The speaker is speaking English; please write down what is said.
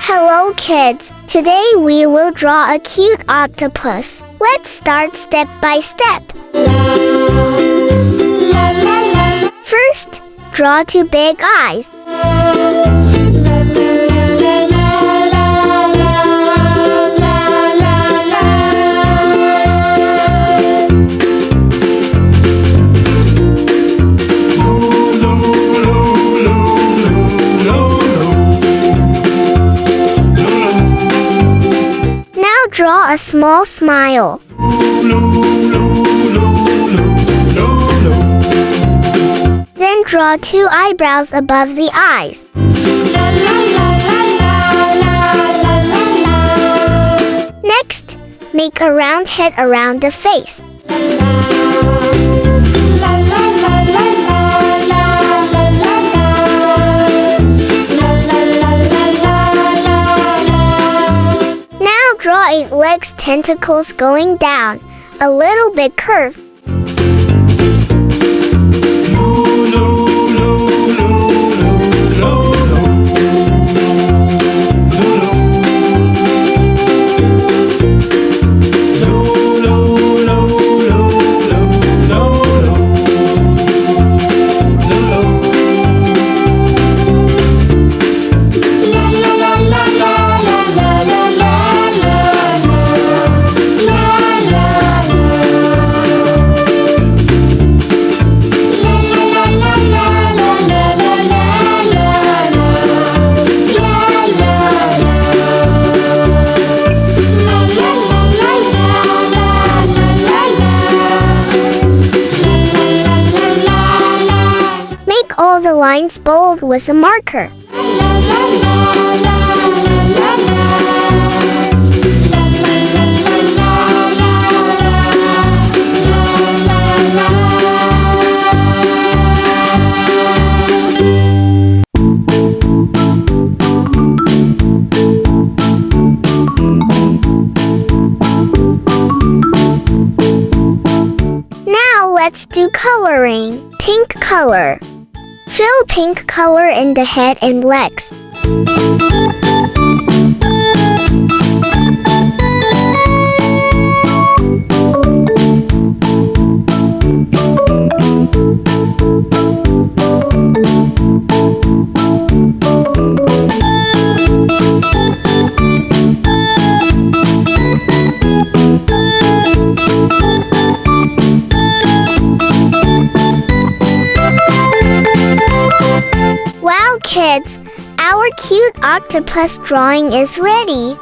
Hello kids, today we will draw a cute octopus. Let's start step by step. First, draw two big eyes. Draw a small smile. Then draw two eyebrows above the eyes. Next, make a round head around the face. Draw 8 legs, tentacles going down, a little bit curved. All the lines bold with a marker. Now let's do coloring. Pink color. Fill pink color in the head and legs. Wow kids, our cute octopus drawing is ready.